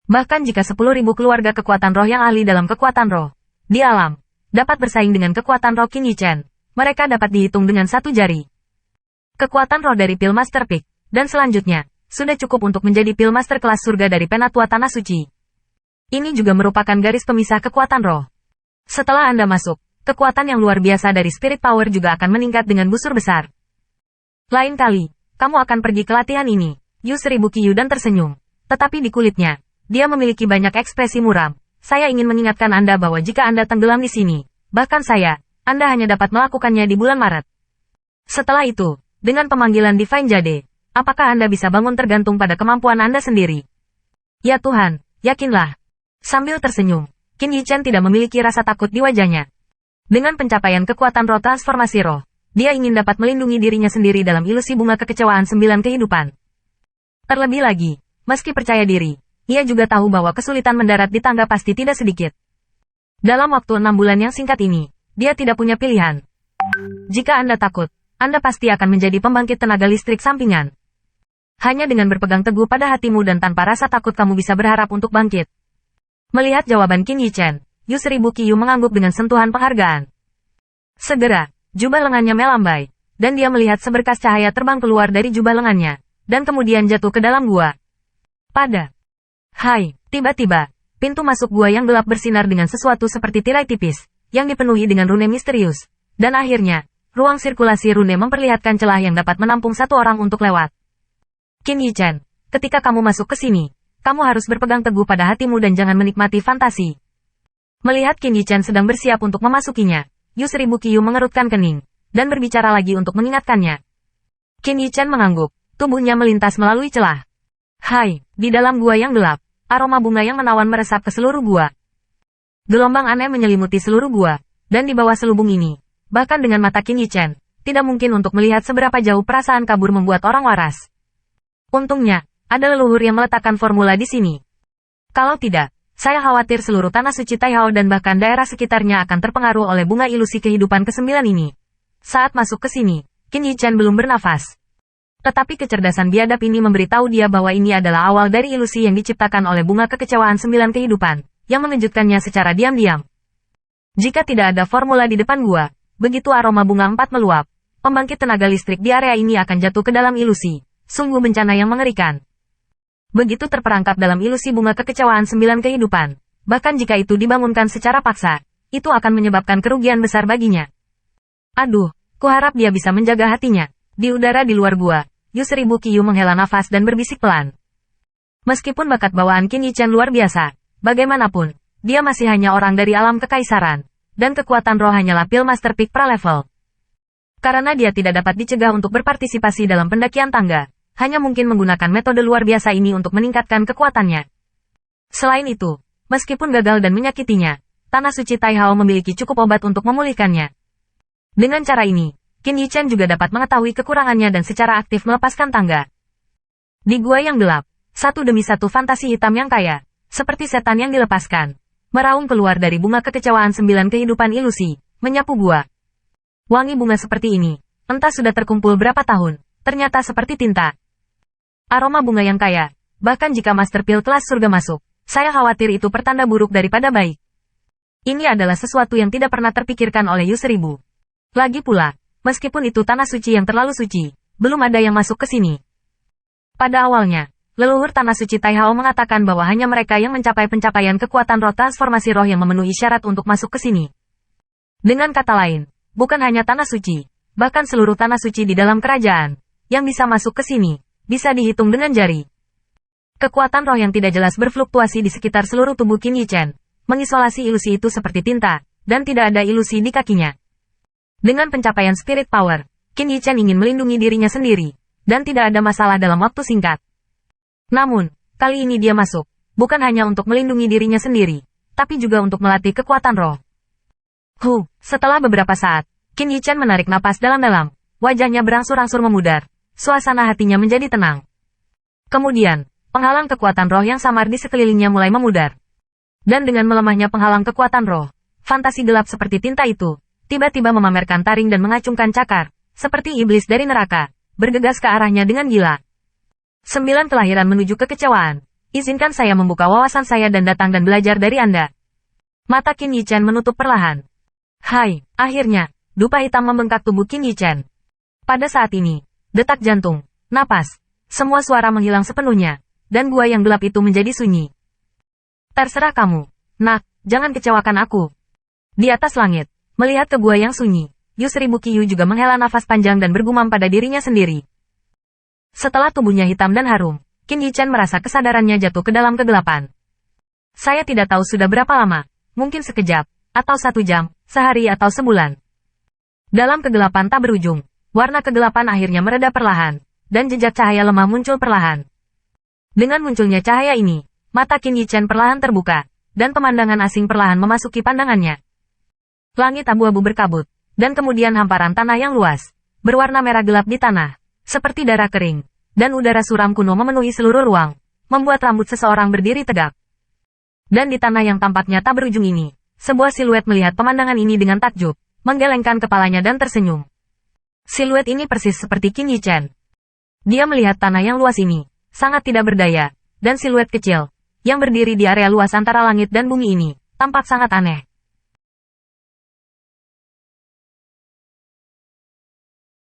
Bahkan jika 10.000 keluarga kekuatan roh yang ahli dalam kekuatan roh di alam dapat bersaing dengan kekuatan roh Qin Yichen, mereka dapat dihitung dengan satu jari. Kekuatan roh dari Pil Master Peak, dan selanjutnya, sudah cukup untuk menjadi Pil Master kelas surga dari Penatua Tanah Suci. Ini juga merupakan garis pemisah kekuatan roh. Setelah Anda masuk, kekuatan yang luar biasa dari Spirit Power juga akan meningkat dengan busur besar. Lain kali, kamu akan pergi ke latihan ini. Yu Seribu Qiyu dan tersenyum. Tetapi di kulitnya, dia memiliki banyak ekspresi muram. Saya ingin mengingatkan Anda bahwa jika Anda tenggelam di sini, bahkan saya, Anda hanya dapat melakukannya di bulan Maret. Setelah itu, dengan pemanggilan Divine Jade, apakah Anda bisa bangun tergantung pada kemampuan Anda sendiri? Ya Tuhan, yakinlah. Sambil tersenyum, Qin Yichen tidak memiliki rasa takut di wajahnya. Dengan pencapaian kekuatan roh transformasi roh, dia ingin dapat melindungi dirinya sendiri dalam ilusi bunga kekecewaan 9 kehidupan. Terlebih lagi, meski percaya diri, ia juga tahu bahwa kesulitan mendarat di tangga pasti tidak sedikit. Dalam waktu 6 bulan yang singkat ini, dia tidak punya pilihan. Jika Anda takut, Anda pasti akan menjadi pembangkit tenaga listrik sampingan. Hanya dengan berpegang teguh pada hatimu dan tanpa rasa takut kamu bisa berharap untuk bangkit. Melihat jawaban Qin Yichen, Yu Seribu Qiyu mengangguk dengan sentuhan penghargaan. Segera, jubah lengannya melambai, dan dia melihat seberkas cahaya terbang keluar dari jubah lengannya, dan kemudian jatuh ke dalam gua. Tiba-tiba, pintu masuk gua yang gelap bersinar dengan sesuatu seperti tirai tipis, yang dipenuhi dengan rune misterius. Dan akhirnya, ruang sirkulasi rune memperlihatkan celah yang dapat menampung satu orang untuk lewat. Qin Yichen, ketika kamu masuk ke sini, kamu harus berpegang teguh pada hatimu dan jangan menikmati fantasi. Melihat Qin Yichen sedang bersiap untuk memasukinya, Yu Seribu Qiyu mengerutkan kening, dan berbicara lagi untuk mengingatkannya. Qin Yichen mengangguk, tubuhnya melintas melalui celah. Di dalam gua yang gelap, aroma bunga yang menawan meresap ke seluruh gua. Gelombang aneh menyelimuti seluruh gua, dan di bawah selubung ini, bahkan dengan mata Qin Yichen, tidak mungkin untuk melihat seberapa jauh perasaan kabur membuat orang waras. Untungnya, ada leluhur yang meletakkan formula di sini. Kalau tidak, saya khawatir seluruh tanah suci Taihao dan bahkan daerah sekitarnya akan terpengaruh oleh bunga ilusi kehidupan ke-9 ini. Saat masuk ke sini, Qin Yichen belum bernafas. Tetapi kecerdasan biadab ini memberitahu dia bahwa ini adalah awal dari ilusi yang diciptakan oleh bunga kekecewaan 9 kehidupan, yang mengejutkannya secara diam-diam. Jika tidak ada formula di depan gua, begitu aroma bunga 4 meluap, pembangkit tenaga listrik di area ini akan jatuh ke dalam ilusi. Sungguh bencana yang mengerikan. Begitu terperangkap dalam ilusi bunga kekecewaan 9 kehidupan, bahkan jika itu dibangunkan secara paksa, itu akan menyebabkan kerugian besar baginya. Aduh, kuharap dia bisa menjaga hatinya. Di udara di luar gua, Yu Seribu Qiyu menghela nafas dan berbisik pelan. Meskipun bakat bawaan Qin Yichen luar biasa, bagaimanapun, dia masih hanya orang dari alam kekaisaran, dan kekuatan roh hanyalah Pil Master Peak pra-level. Karena dia tidak dapat dicegah untuk berpartisipasi dalam pendakian tangga, hanya mungkin menggunakan metode luar biasa ini untuk meningkatkan kekuatannya. Selain itu, meskipun gagal dan menyakitinya, Tanah Suci Taihao memiliki cukup obat untuk memulihkannya. Dengan cara ini, Qin Yichen juga dapat mengetahui kekurangannya dan secara aktif melepaskan tangga. Di gua yang gelap, satu demi satu fantasi hitam yang kaya, seperti setan yang dilepaskan, meraung keluar dari bunga kekecewaan 9 kehidupan ilusi, menyapu gua. Wangi bunga seperti ini, entah sudah terkumpul berapa tahun, ternyata seperti tinta. Aroma bunga yang kaya, bahkan jika Master Pil kelas surga masuk, saya khawatir itu pertanda buruk daripada baik. Ini adalah sesuatu yang tidak pernah terpikirkan oleh Yu Seribu. Lagi pula, meskipun itu tanah suci yang terlalu suci, belum ada yang masuk ke sini. Pada awalnya, leluhur tanah suci Taihao mengatakan bahwa hanya mereka yang mencapai pencapaian kekuatan roh transformasi roh yang memenuhi syarat untuk masuk ke sini. Dengan kata lain, bukan hanya tanah suci, bahkan seluruh tanah suci di dalam kerajaan, yang bisa masuk ke sini, bisa dihitung dengan jari. Kekuatan roh yang tidak jelas berfluktuasi di sekitar seluruh tubuh Qin Yichen, mengisolasi ilusi itu seperti tinta, dan tidak ada ilusi di kakinya. Dengan pencapaian spirit power, Qin Yichen ingin melindungi dirinya sendiri, dan tidak ada masalah dalam waktu singkat. Namun, kali ini dia masuk, bukan hanya untuk melindungi dirinya sendiri, tapi juga untuk melatih kekuatan roh. Setelah beberapa saat, Qin Yichen menarik napas dalam-dalam, wajahnya berangsur-angsur memudar, suasana hatinya menjadi tenang. Kemudian, penghalang kekuatan roh yang samar di sekelilingnya mulai memudar. Dan dengan melemahnya penghalang kekuatan roh, fantasi gelap seperti tinta itu, tiba-tiba memamerkan taring dan mengacungkan cakar, seperti iblis dari neraka, bergegas ke arahnya dengan gila. 9 kelahiran menuju kekecewaan, izinkan saya membuka wawasan saya dan datang dan belajar dari Anda. Mata Qin Yichen menutup perlahan. Hai, akhirnya, dupa hitam membengkak tubuh Qin Yichen. Pada saat ini, detak jantung, napas, semua suara menghilang sepenuhnya, dan gua yang gelap itu menjadi sunyi. Terserah kamu, nak, jangan kecewakan aku. Di atas langit, melihat ke gua yang sunyi, Yu Seribu Qiyu juga menghela nafas panjang dan bergumam pada dirinya sendiri. Setelah tubuhnya hitam dan harum, Qin Yichen merasa kesadarannya jatuh ke dalam kegelapan. Saya tidak tahu sudah berapa lama, mungkin sekejap, atau 1 jam, sehari atau sebulan. Dalam kegelapan tak berujung, warna kegelapan akhirnya mereda perlahan, dan jejak cahaya lemah muncul perlahan. Dengan munculnya cahaya ini, mata Qin Yichen perlahan terbuka, dan pemandangan asing perlahan memasuki pandangannya. Langit abu-abu berkabut, dan kemudian hamparan tanah yang luas, berwarna merah gelap di tanah, seperti darah kering, dan udara suram kuno memenuhi seluruh ruang, membuat rambut seseorang berdiri tegak. Dan di tanah yang tampaknya tak berujung ini, sebuah siluet melihat pemandangan ini dengan takjub, menggelengkan kepalanya dan tersenyum. Siluet ini persis seperti Qin Yichen. Dia melihat tanah yang luas ini, sangat tidak berdaya, dan siluet kecil, yang berdiri di area luas antara langit dan bumi ini, tampak sangat aneh.